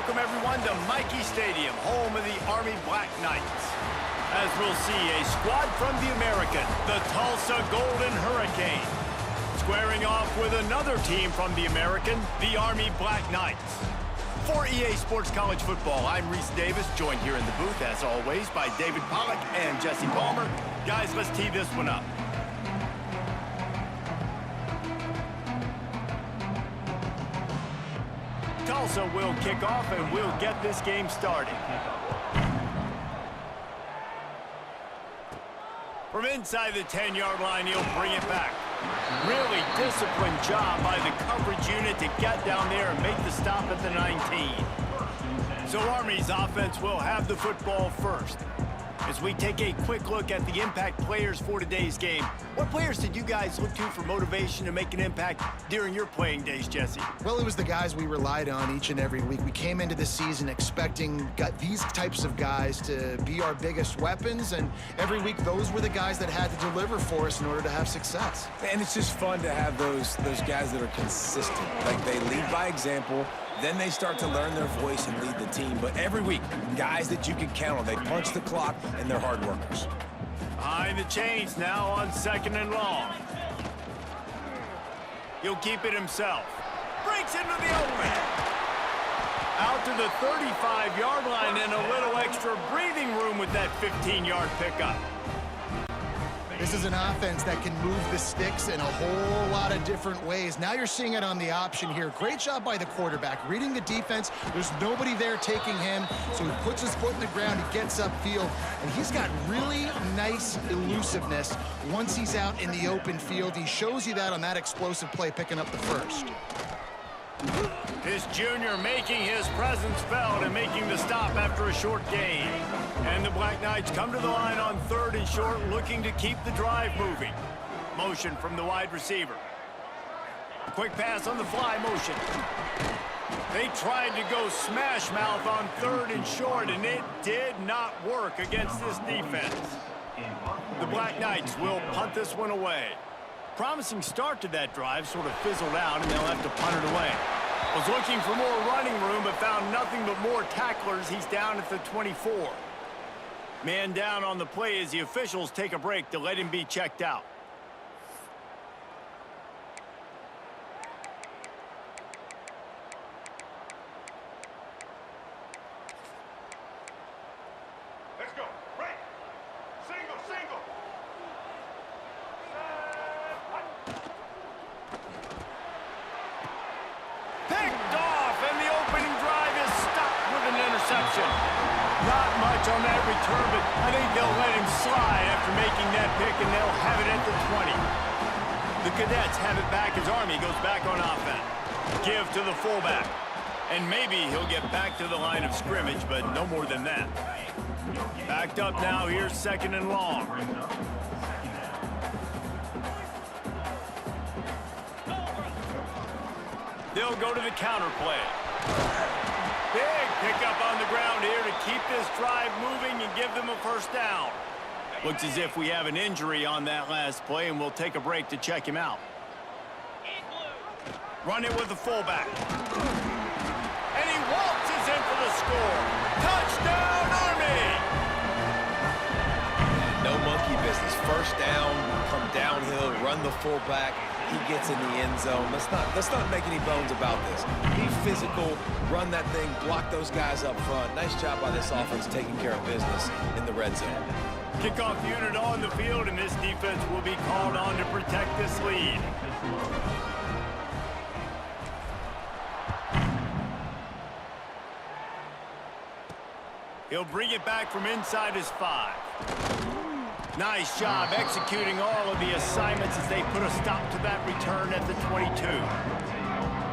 welcome everyone to Mikey Stadium, home of the Army Black Knights. As we'll see, a squad from the American, the Tulsa Golden Hurricane, squaring off with another team from the American, the Army Black Knights. For EA Sports College Football, I'm Reese Davis, joined here in the booth, as always, by David Pollack and Jesse Palmer. Guys, let's tee this one up. Tulsa will kick off, and we'll get this game started. From inside the 10-yard line, he'll bring it back. Really disciplined job by the coverage unit to get down there and make the stop at the 19. So Army's offense will have the football first. As we take a quick look at the impact players for today's game, what players did you guys look to for motivation to make an impact during your playing days, Jesse? Well, it was the guys we relied on each and every week. We came into the season expecting these types of guys to be our biggest weapons, and every week those were the guys that had to deliver for us in order to have success. And it's just fun to have those guys that are consistent. Like, they lead by example. Then they start to learn their voice and lead the team. But every week, guys that you can count on. They punch the clock, and they're hard workers. Behind the chains now on 2nd and long. He'll keep it himself. Breaks into the open. Out to the 35-yard line and a little extra breathing room with that 15-yard pickup. This is an offense that can move the sticks in a whole lot of different ways. Now you're seeing it on the option here. Great job by the quarterback. Reading the defense, there's nobody there taking him, so he puts his foot in the ground, he gets upfield, and he's got really nice elusiveness once he's out in the open field. He shows you that on that explosive play, picking up the first. This junior making his presence felt and making the stop after a short gain. And the Black Knights come to the line on 3rd and short, looking to keep the drive moving. Motion from the wide receiver. A quick pass on the fly motion. They tried to go smash mouth on 3rd and short, and it did not work against this defense. The Black Knights will punt this one away. Promising start to that drive, sort of fizzled out, and they'll have to punt it away. Was looking for more running room, but found nothing but more tacklers. He's down at the 24. Man down on the play as the officials take a break to let him be checked out. Let's go. Right. Single, single. Picked off, and the opening drive is stopped with an interception. Not much on that return, but I think they'll let him slide after making that pick, and they'll have it at the 20. The Cadets have it back as Army goes back on offense. Give to the fullback. And maybe he'll get back to the line of scrimmage, but no more than that. Backed up now, here's 2nd and long. They'll go to the counter play. Big pickup on the ground here to keep this drive moving and give them a first down. Looks as if we have an injury on that last play, and we'll take a break to check him out. Run it with the fullback. And he waltzes in for the score. Touchdown, Army! No monkey business. First down, come downhill, run the fullback. He gets in the end zone. Let's not make any bones about this. Be physical, run that thing, block those guys up front. Nice job by this offense taking care of business in the red zone. Kickoff unit on the field, and this defense will be called on to protect this lead. He'll bring it back from inside his 5. Nice job executing all of the assignments as they put a stop to that return at the 22.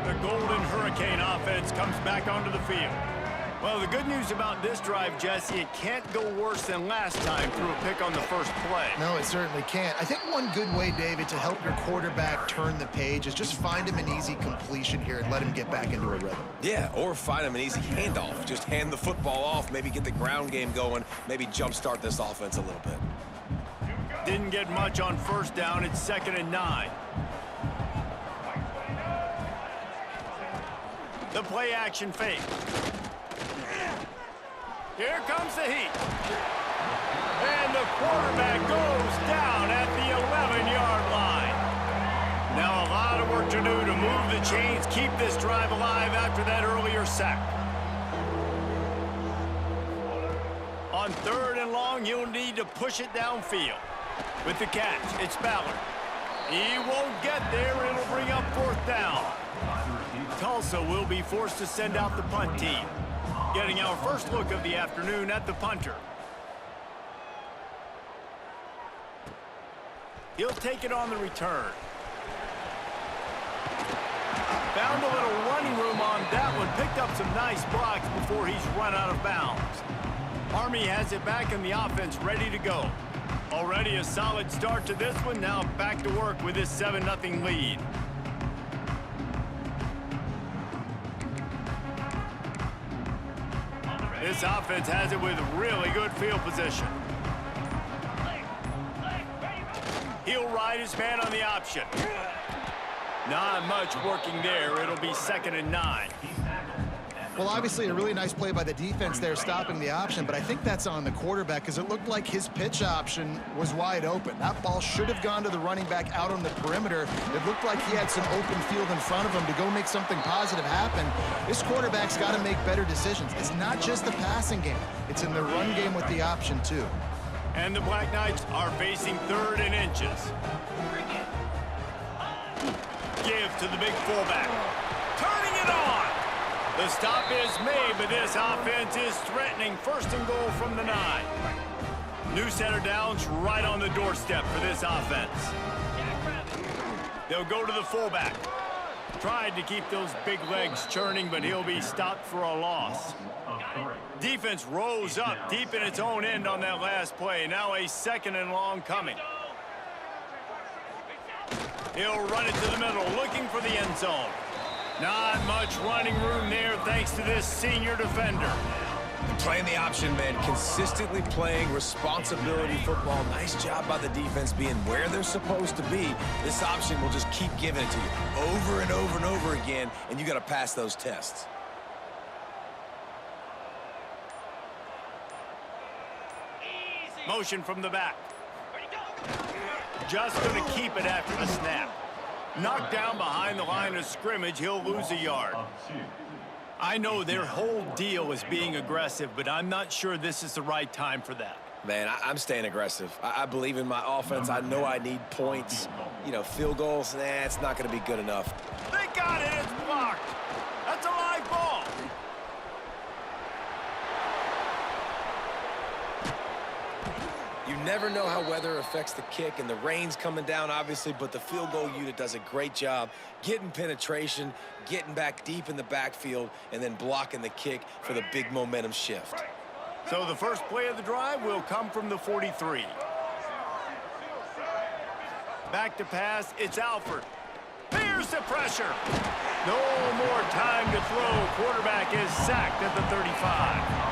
The Golden Hurricane offense comes back onto the field. Well, the good news about this drive, Jesse, it can't go worse than last time through a pick on the first play. No, it certainly can't. I think one good way, David, to help your quarterback turn the page is just find him an easy completion here and let him get back into a rhythm. Yeah, or find him an easy handoff. Just hand the football off, maybe get the ground game going, maybe jumpstart this offense a little bit. Didn't get much on first down. It's 2nd and 9. The play action fake. Here comes the heat. And the quarterback goes down at the 11-yard line. Now a lot of work to do to move the chains, keep this drive alive after that earlier sack. On 3rd and long, he'll need to push it downfield. With the catch, it's Ballard. He won't get there. It'll bring up 4th down. Tulsa will be forced to send out the punt team. Getting our first look of the afternoon at the punter. He'll take it on the return. Found a little running room on that one. Picked up some nice blocks before he's run out of bounds. Army has it back in the offense, ready to go. Already a solid start to this one. Now back to work with this 7-0 lead. This offense has it with really good field position. He'll ride his man on the option. Not much working there. It'll be 2nd and 9. Well, obviously a really nice play by the defense there, stopping the option, but I think that's on the quarterback because it looked like his pitch option was wide open. That ball should have gone to the running back out on the perimeter. It looked like he had some open field in front of him to go make something positive happen. This quarterback's got to make better decisions. It's not just the passing game. It's in the run game with the option, too. And the Black Knights are facing 3rd and inches. Give to the big fullback. Turning it on. The stop is made, but this offense is threatening 1st and goal from the 9. New set of downs right on the doorstep for this offense. They'll go to the fullback. Tried to keep those big legs churning, but he'll be stopped for a loss. Defense rose up deep in its own end on that last play. Now a 2nd and long coming. He'll run it to the middle, looking for the end zone. Not much running room there thanks to this senior defender. Playing the option, man. Consistently playing responsibility football. Nice job by the defense being where they're supposed to be. This option will just keep giving it to you over and over and over again, and you got to pass those tests. Motion from the back. Just going to keep it after the snap. Knocked down behind the line of scrimmage, he'll lose a yard. I know their whole deal is being aggressive, but I'm not sure this is the right time for that. Man, I'm staying aggressive. I believe in my offense. I know I need points. You know, field goals, it's not going to be good enough. They got it. It's blocked. That's a live ball. You never know how weather affects the kick, and the rain's coming down, obviously, but the field goal unit does a great job getting penetration, getting back deep in the backfield, and then blocking the kick for the big momentum shift. So the first play of the drive will come from the 43. Back to pass, it's Alford. Here's the pressure. No more time to throw. Quarterback is sacked at the 35.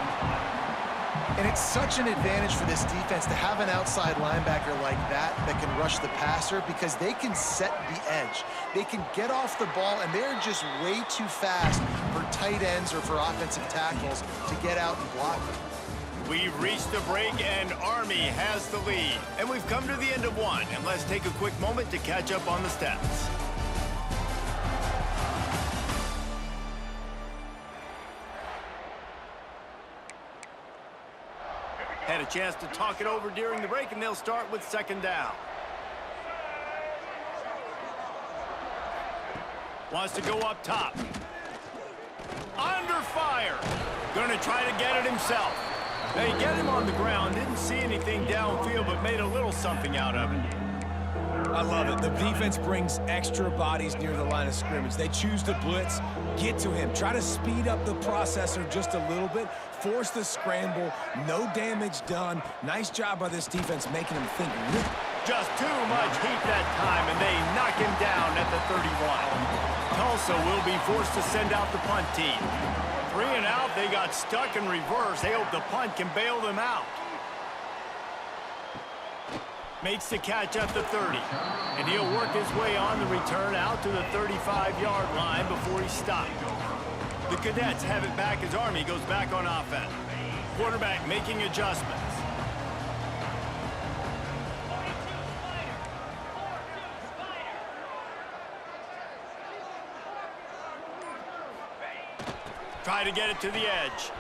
And it's such an advantage for this defense to have an outside linebacker like that can rush the passer because they can set the edge. They can get off the ball, and they're just way too fast for tight ends or for offensive tackles to get out and block them. We've reached the break, and Army has the lead. And we've come to the end of one, and let's take a quick moment to catch up on the stats. Had a chance to talk it over during the break, and they'll start with 2nd down. Wants to go up top. Under fire. Going to try to get it himself. They get him on the ground. Didn't see anything downfield, but made a little something out of it. I love it. The defense brings extra bodies near the line of scrimmage. They choose to blitz, get to him, try to speed up the processor just a little bit, force the scramble, no damage done. Nice job by this defense making him think. Just too much heat that time, and they knock him down at the 31. Tulsa will be forced to send out the punt team. 3 and out, they got stuck in reverse. They hope the punt can bail them out. Makes the catch at the 30, and he'll work his way on the return out to the 35-yard line before he's stopped. The Cadets have it back as Army goes back on offense. quarterback making adjustments. Try to get it to the edge.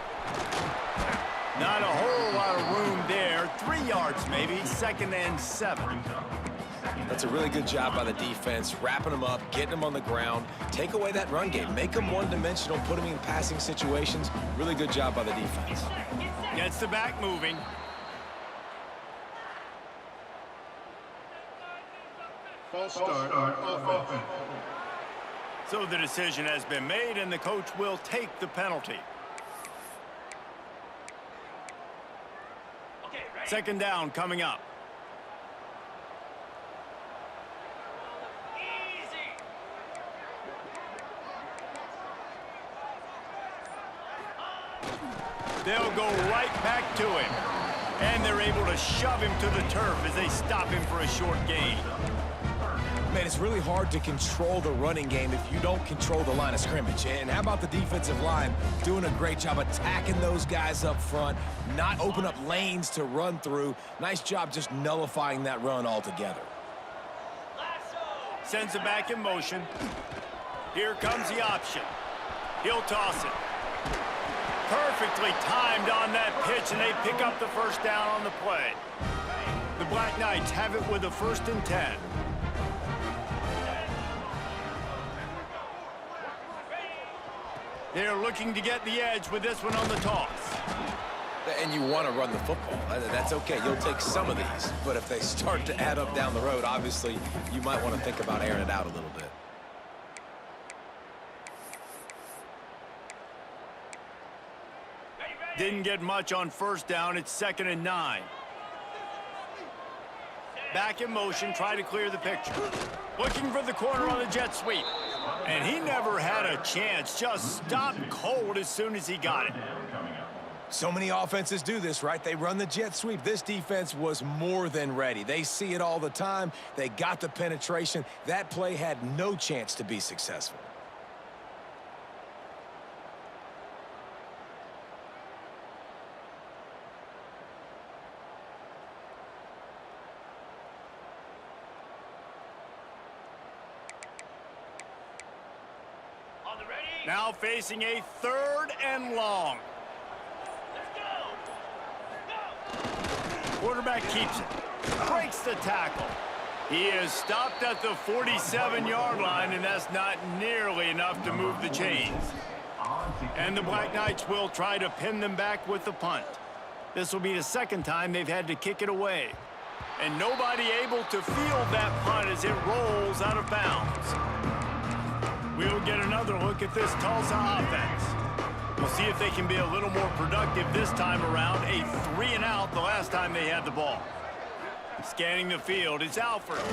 Not a whole lot of room there. 3 yards maybe, 2nd and 7. That's a really good job by the defense, wrapping them up, getting them on the ground. Take away that run game. Make them one-dimensional, put them in passing situations. Really good job by the defense. Gets the back moving. False start on offense. So the decision has been made, and the coach will take the penalty. 2nd down coming up. They'll go right back to him. And they're able to shove him to the turf as they stop him for a short gain. Man, it's really hard to control the running game if you don't control the line of scrimmage. And how about the defensive line doing a great job attacking those guys up front, not open up lanes to run through. Nice job just nullifying that run altogether. Sends it back in motion. Here comes the option. He'll toss it. Perfectly timed on that pitch, and they pick up the 1st down on the play. The Black Knights have it with a 1st and 10. They're looking to get the edge with this one on the toss. And you want to run the football. That's okay. You'll take some of these. But if they start to add up down the road, obviously, you might want to think about airing it out a little bit. Didn't get much on 1st down. It's 2nd and 9. Back in motion, try to clear the picture. Looking for the corner on the jet sweep. And he never had a chance. Just stopped cold as soon as he got it. So many offenses do this, right? They run the jet sweep. This defense was more than ready. They see it all the time. They got the penetration. That play had no chance to be successful. Now facing a 3rd and long. Quarterback keeps it. Breaks the tackle. He is stopped at the 47-yard line, and that's not nearly enough to move the chains. And the Black Knights will try to pin them back with the punt. This will be the 2nd time they've had to kick it away. And nobody able to field that punt as it rolls out of bounds. We'll get another look at this Tulsa offense. We'll see if they can be a little more productive this time around. A 3-and-out the last time they had the ball. Scanning the field, it's Alford.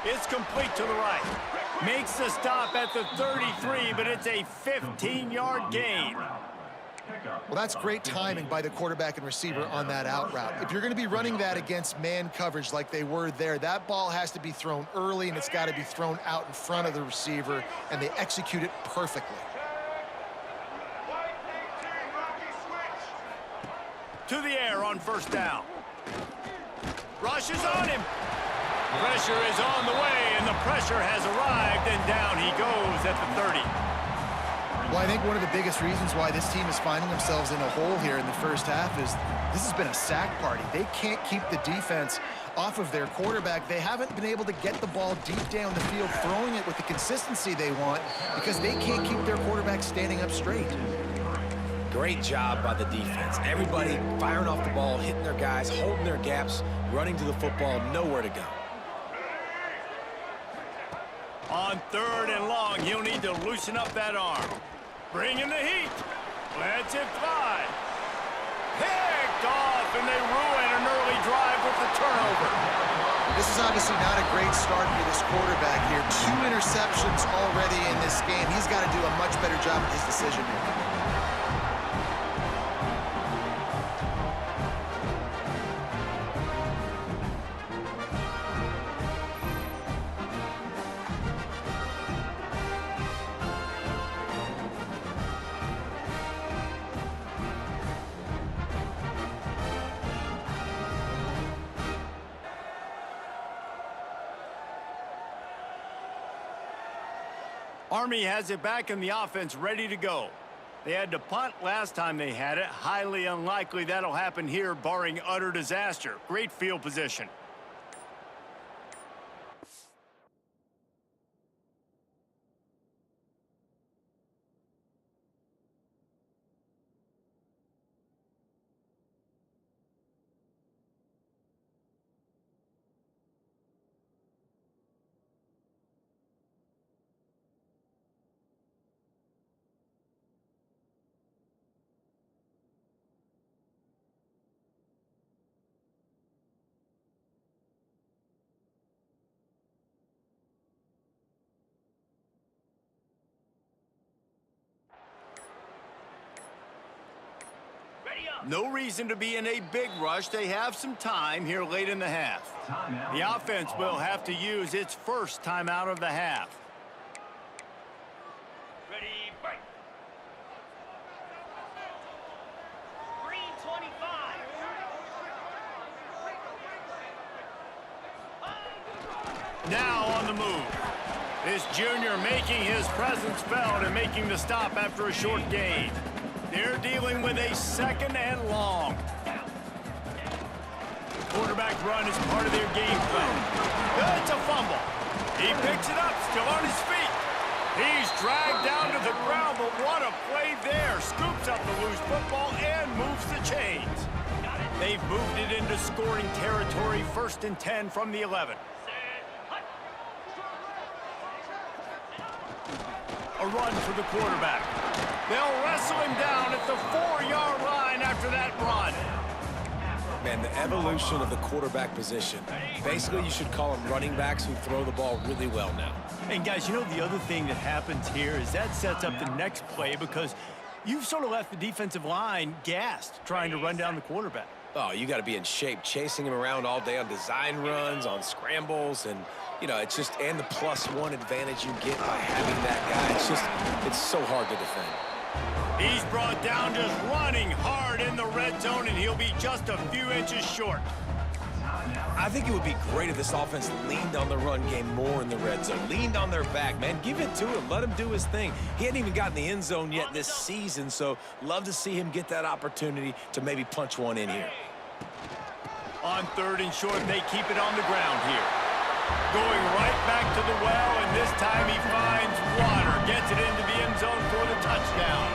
It's complete to the right. Makes the stop at the 33, but it's a 15-yard gain. Well, that's great timing by the quarterback and receiver on that out route. If you're going to be running that against man coverage like they were there, that ball has to be thrown early, and it's got to be thrown out in front of the receiver, and they execute it perfectly. To the air on 1st down. Rush is on him. Pressure is on the way, and the pressure has arrived, and down he goes at the 30. Well, I think one of the biggest reasons why this team is finding themselves in a hole here in the 1st half is this has been a sack party. They can't keep the defense off of their quarterback. They haven't been able to get the ball deep down the field, throwing it with the consistency they want because they can't keep their quarterback standing up straight. Great job by the defense. Everybody firing off the ball, hitting their guys, holding their gaps, running to the football, nowhere to go. On 3rd and long, he'll need to loosen up that arm. Bring in the heat. Lets it fly. Picked off, and they ruin an early drive with the turnover. This is obviously not a great start for this quarterback here. 2 interceptions already in this game. He's got to do a much better job with his decision-making. Army has it back in the offense, ready to go. They had to punt last time they had it. Highly unlikely that'll happen here, barring utter disaster. Great field position. No reason to be in a big rush. They have some time here late in the half. The offense will have to use its first timeout of the half. Ready, break. Green 25. Now on the move. This junior making his presence felt and making the stop after a short gain. They're dealing with a 2nd and long. Quarterback run is part of their game plan. It's a fumble. He picks it up, still on his feet. He's dragged down to the ground, but what a play there. Scoops up the loose football and moves the chains. They've moved it into scoring territory, 1st and 10 from the 11. A run for the quarterback. They'll wrestle him down at the 4-yard line after that run. Man, the evolution of the quarterback position. Basically, you should call them running backs who throw the ball really well now. And guys, you know the other thing that happens here is that sets up the next play because you've sort of left the defensive line gassed trying to run down the quarterback. Oh, you got to be in shape, chasing him around all day on design runs, on scrambles, and, you know, it's just, and the +1 advantage you get by having that guy. It's so hard to defend. He's brought down just running hard in the red zone, and he'll be just a few inches short. I think it would be great if this offense leaned on the run game more in the red zone. Leaned on their back, man. Give it to him. Let him do his thing. He hadn't even gotten the end zone yet this season, so love to see him get that opportunity to maybe punch one in here. On 3rd and short, they keep it on the ground here. Going right back to the well, and this time he finds water. Gets it into the end zone for the touchdown.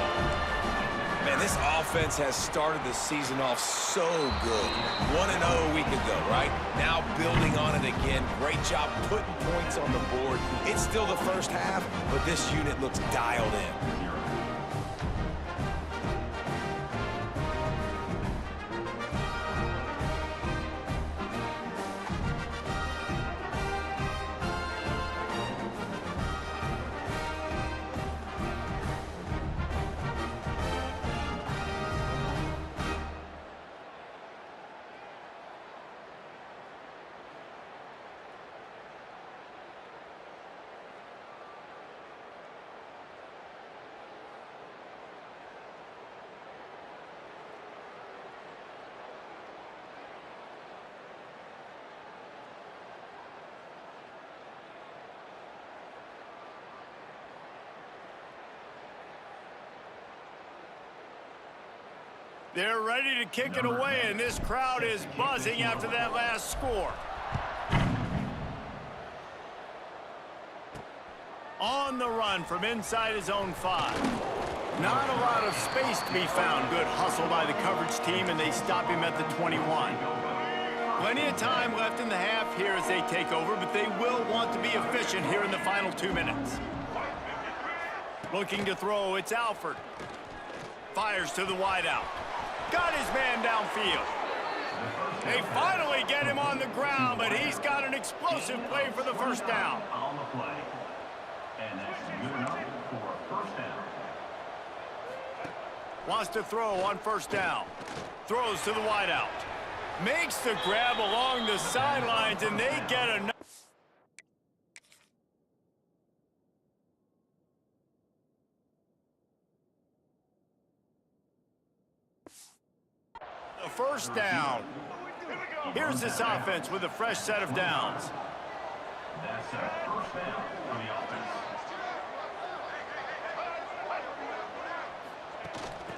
Man, this offense has started the season off so good. 1-0 a week ago, right? Now building on it again. Great job putting points on the board. It's still the first half, but this unit looks dialed in. They're ready to kick it away, and this crowd is buzzing after that last score. On the run from inside his own 5. Not a lot of space to be found. Good hustle by the coverage team, and they stop him at the 21. Plenty of time left in the half here as they take over, but they will want to be efficient here in the final 2 minutes. Looking to throw, it's Alford. Fires to the wideout. Got his man downfield. They finally get him on the ground, but he's got an explosive play for the first down. On the play. And that's good enough for a first down. Wants to throw on 1st down. Throws to the wideout. Makes the grab along the sidelines, and they get another. First down. Here's this offense with a fresh set of downs. That's a first down for the offense.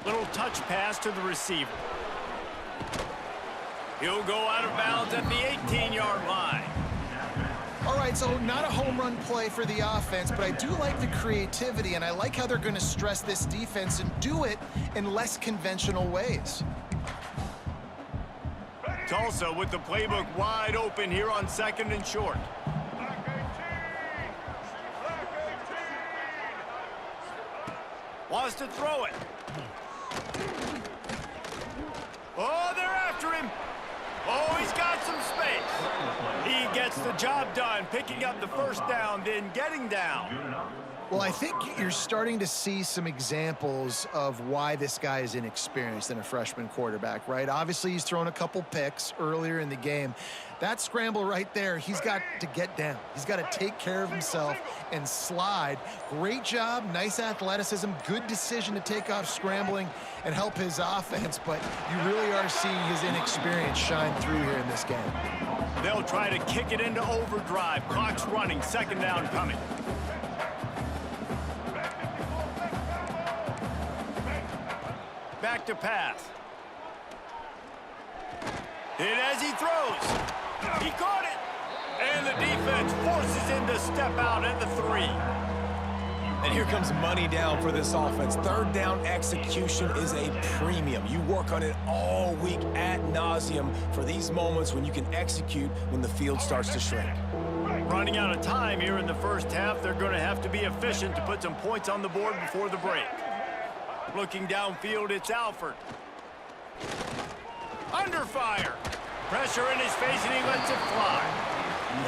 Little touch pass to the receiver. He'll go out of bounds at the 18-yard line. All right, so not a home run play for the offense, but I do like the creativity, and I like how they're going to stress this defense and do it in less conventional ways. Tulsa with the playbook wide open here on 2nd and short. Wants to throw it. Oh, they're after him. Oh, he's got some space. He gets the job done, picking up the first down, then getting down. Well, I think you're starting to see some examples of why this guy is inexperienced in a freshman quarterback, right? Obviously, he's thrown a couple picks earlier in the game. That scramble right there, he's got to get down. He's got to take care of himself and slide. Great job, nice athleticism, good decision to take off scrambling and help his offense, but you really are seeing his inexperience shine through here in this game. They'll try to kick it into overdrive. Clock's running, 2nd down coming. Back to pass. Hit as he throws. He caught it. And the defense forces him to step out at the 3. And here comes money down for this offense. 3rd down execution is a premium. You work on it all week ad nauseum for these moments when you can execute when the field starts to shrink. Running out of time here in the first half, they're going to have to be efficient to put some points on the board before the break. Looking downfield, it's Alford. Under fire. Pressure in his face, and he lets it fly.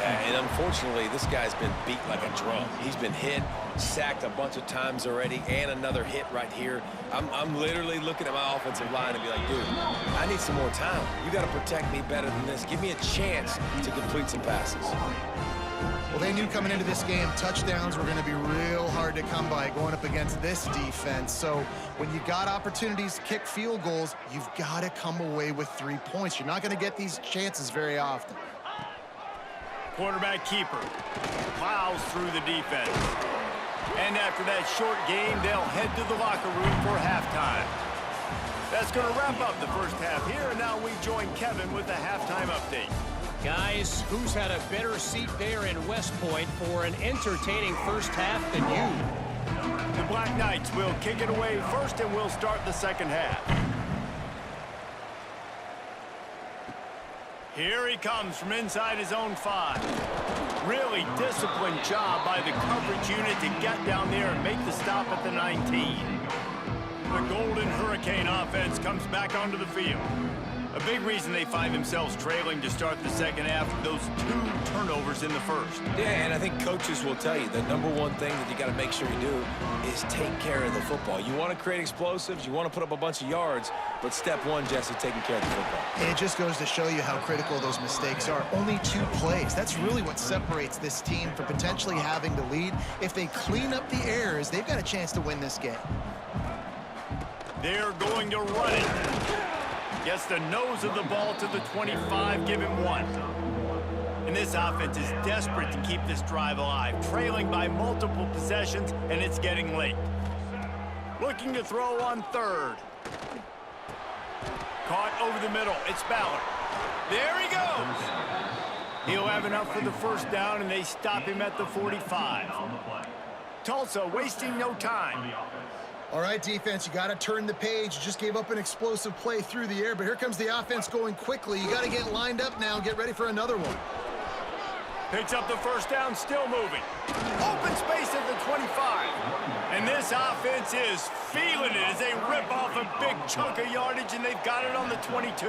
Yeah, and unfortunately, this guy's been beat like a drum. He's been hit, sacked a bunch of times already, and another hit right here. I'm literally looking at my offensive line and be like, dude, I need some more time. You got to protect me better than this. Give me a chance to complete some passes. Well, they knew coming into this game, touchdowns were going to be real hard to come by going up against this defense. So when you got opportunities to kick field goals, you've got to come away with 3 points. You're not going to get these chances very often. Quarterback keeper plows through the defense. And after that short game, they'll head to the locker room for halftime. That's going to wrap up the first half here, and now we join Kevin with the halftime update. Guys, who's had a better seat there in West Point for an entertaining first half than you? The Black Knights will kick it away first, and we'll start the second half. Here he comes from inside his own 5. Really disciplined job by the coverage unit to get down there and make the stop at the 19. The Golden Hurricane offense comes back onto the field. A big reason they find themselves trailing to start the second half, those 2 turnovers in the first. Yeah, and I think coaches will tell you the #1 thing that you got to make sure you do is take care of the football. You want to create explosives, you want to put up a bunch of yards, but step 1, Jesse, taking care of the football. And it just goes to show you how critical those mistakes are. Only 2 plays. That's really what separates this team from potentially having the lead. If they clean up the errors, they've got a chance to win this game. They're going to run it. Gets the nose of the ball to the 25, give him 1. And this offense is desperate to keep this drive alive, trailing by multiple possessions, and it's getting late. Looking to throw on 3rd. Caught over the middle, it's Ballard. There he goes! He'll have enough for the first down, and they stop him at the 45. Tulsa wasting no time. All right, defense, you got to turn the page. You just gave up an explosive play through the air, but here comes the offense going quickly. You got to get lined up now and get ready for another one. Picks up the first down, still moving. Open space at the 25. And this offense is feeling it as they rip off a big chunk of yardage, and they've got it on the 22.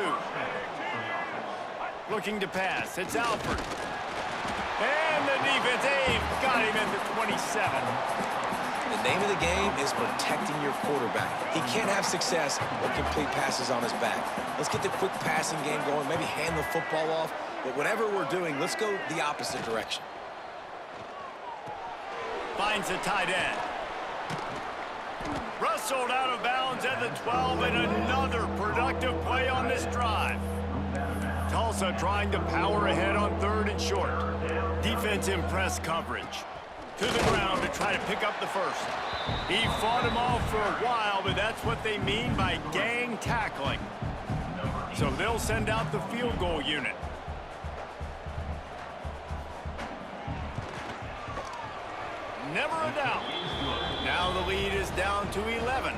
Looking to pass, it's Alford. And the defense, they've got him at the 27. The name of the game is protecting your quarterback. He can't have success or complete passes on his back. Let's get the quick passing game going, maybe hand the football off. But whatever we're doing, let's go the opposite direction. Finds the tight end. Rustled out of bounds at the 12, and another productive play on this drive. Tulsa trying to power ahead on 3rd and short. Defense in press coverage. To the ground to try to pick up the first. He fought him off for a while, but that's what they mean by gang tackling. So they'll send out the field goal unit. Never a doubt. Now the lead is down to 11.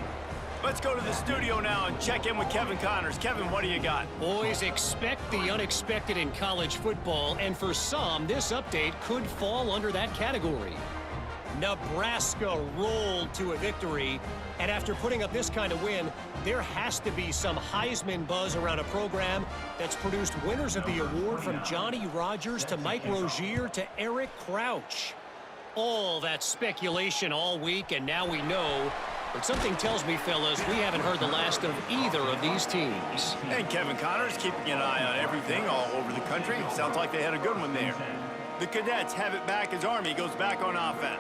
Let's go to the studio now and check in with Kevin Connors. Kevin, what do you got? Boys, expect the unexpected in college football, and for some, this update could fall under that category. Nebraska rolled to a victory, and after putting up this kind of win, there has to be some Heisman buzz around a program that's produced winners of the award from Johnny Rodgers to Mike Rozier to Eric Crouch. All that speculation all week, and now we know. But something tells me, fellas, we haven't heard the last of either of these teams. And Kevin Connors keeping an eye on everything all over the country. Sounds like they had a good one there. The Cadets have it back as Army goes back on offense.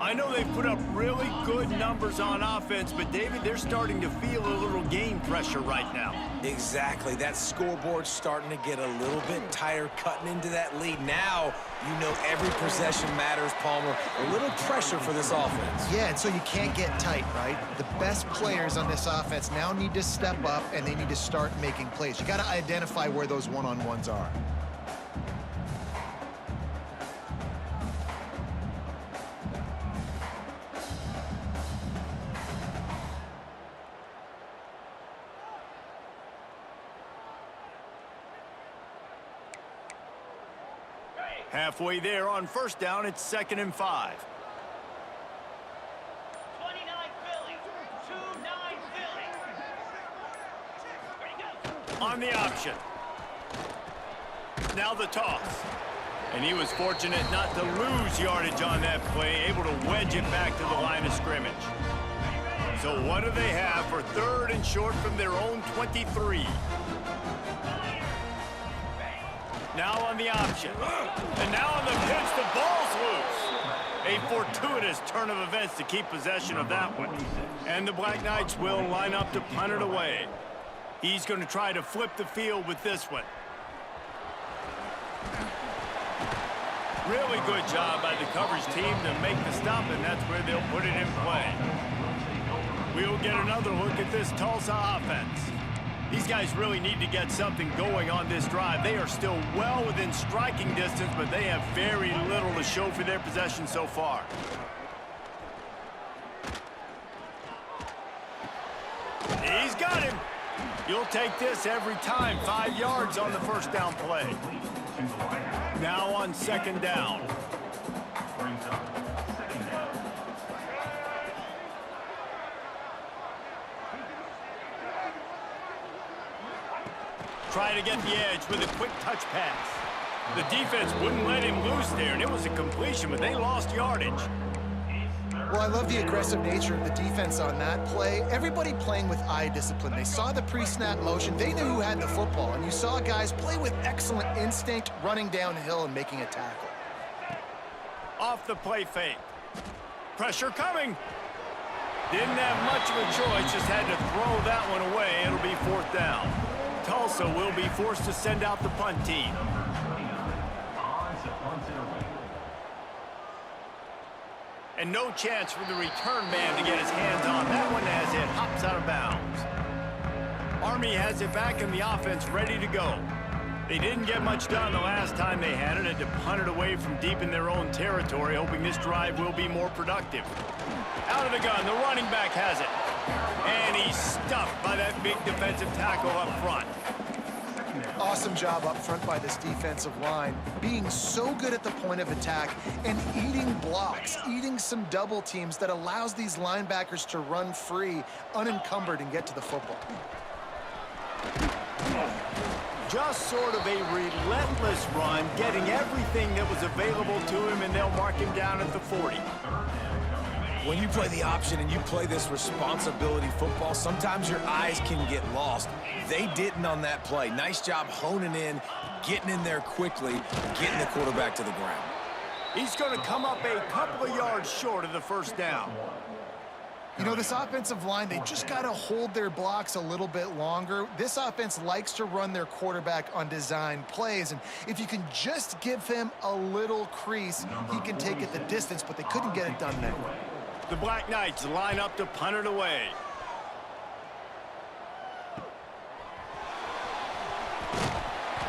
I know they've put up really good numbers on offense, but David, they're starting to feel a little game pressure right now. Exactly. That scoreboard's starting to get a little bit tighter, cutting into that lead. Now, you know every possession matters, Palmer. A little pressure for this offense. Yeah, and so you can't get tight, right? The best players on this offense now need to step up, and they need to start making plays. You got to identify where those one-on-ones are. Halfway there on first down, it's 2nd and 5. 29 Philly. 2-9 Philly. Ready, go. On the option. Now the toss. And he was fortunate not to lose yardage on that play, able to wedge it back to the line of scrimmage. So what do they have for 3rd and short from their own 23? Now on the option. And now on the pitch, the ball's loose. A fortuitous turn of events to keep possession of that one. And the Black Knights will line up to punt it away. He's going to try to flip the field with this one. Really good job by the coverage team to make the stop, and that's where they'll put it in play. We'll get another look at this Tulsa offense. These guys really need to get something going on this drive. They are still well within striking distance, but they have very little to show for their possession so far. He's got him. You'll take this every time. 5 yards on the first down play. Now on 2nd down. Try to get the edge with a quick touch pass. The defense wouldn't let him loose there, and it was a completion, but they lost yardage. Well, I love the aggressive nature of the defense on that play. Everybody playing with eye discipline. They saw the pre-snap motion. They knew who had the football, and you saw guys play with excellent instinct, running downhill and making a tackle. Off the play fake. Pressure coming. Didn't have much of a choice, just had to throw that one away. It'll be 4th down. Tulsa will be forced to send out the punt team. And no chance for the return man to get his hands on that one as it hops out of bounds. Army has it back in the offense ready to go. They didn't get much done the last time they had it, had to punt it away from deep in their own territory, hoping this drive will be more productive. Out of the gun, the running back has it. And he's stuffed by that big defensive tackle up front. Awesome job up front by this defensive line, being so good at the point of attack and eating blocks, eating some double teams that allows these linebackers to run free, unencumbered, and get to the football. Just sort of a relentless run, getting everything that was available to him, and they'll mark him down at the 40. When you play the option and you play this responsibility football, sometimes your eyes can get lost. They didn't on that play. Nice job honing in, getting in there quickly, getting the quarterback to the ground. He's going to come up a couple of yards short of the first down. You know, this offensive line, they just got to hold their blocks a little bit longer. This offense likes to run their quarterback on design plays, and if you can just give him a little crease, he can take it the distance, but they couldn't get it done there. The Black Knights line up to punt it away.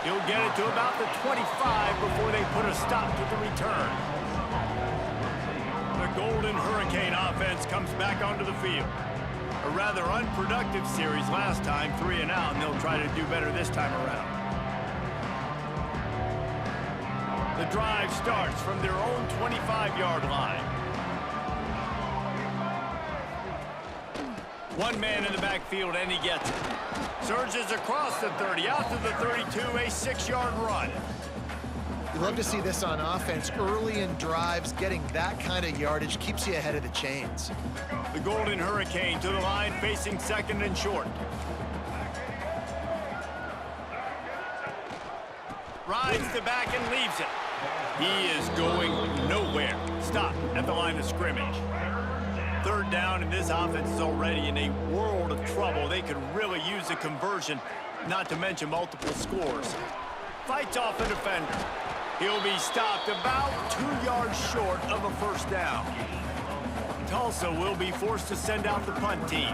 He'll get it to about the 25 before they put a stop to the return. The Golden Hurricane offense comes back onto the field. A rather unproductive series last time, 3 and out, and they'll try to do better this time around. The drive starts from their own 25-yard line. One man in the backfield, and he gets it. Surges across the 30, out to the 32, a 6-yard run. You love to see this on offense. Early in drives, getting that kind of yardage keeps you ahead of the chains. The Golden Hurricane to the line, facing second and short. Rides the back and leaves it. He is going nowhere. Stop at the line of scrimmage. Third down, and this offense is already in a world of trouble. They could really use a conversion, not to mention multiple scores. Fights off a defender. He'll be stopped about 2 yards short of a first down. Tulsa will be forced to send out the punt team.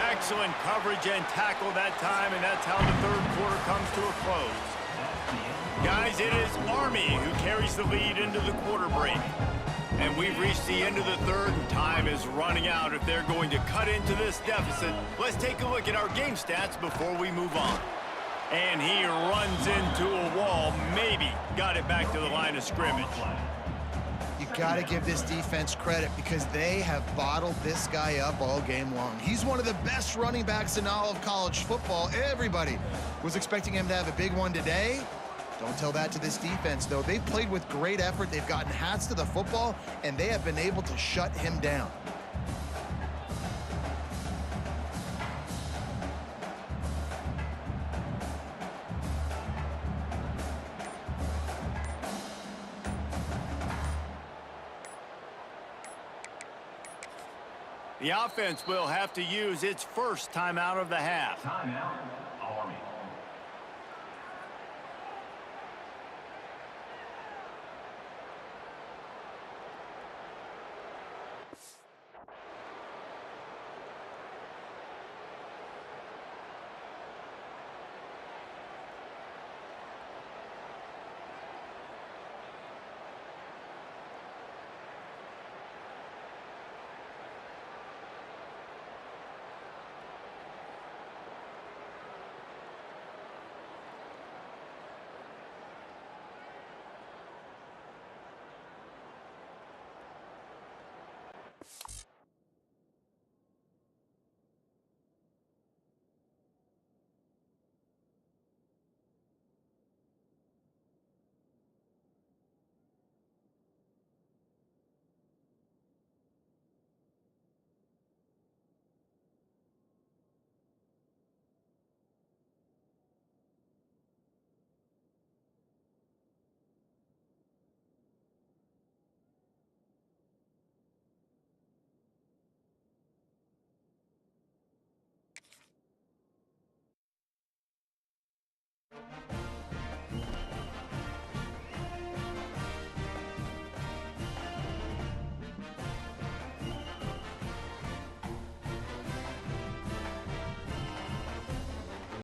Excellent coverage and tackle that time, and that's how the third quarter comes to a close. Guys, it is Army who carries the lead into the quarter break. And we've reached the end of the third, and time is running out if they're going to cut into this deficit. Let's take a look at our game stats before we move on. And he runs into a wall, maybe got it back to the line of scrimmage. You got to give this defense credit because they have bottled this guy up all game long. He's one of the best running backs in all of college football. Everybody was expecting him to have a big one today. Don't tell that to this defense, though. They've played with great effort. They've gotten hats to the football, and they have been able to shut him down. The offense will have to use its first timeout of the half. Timeout.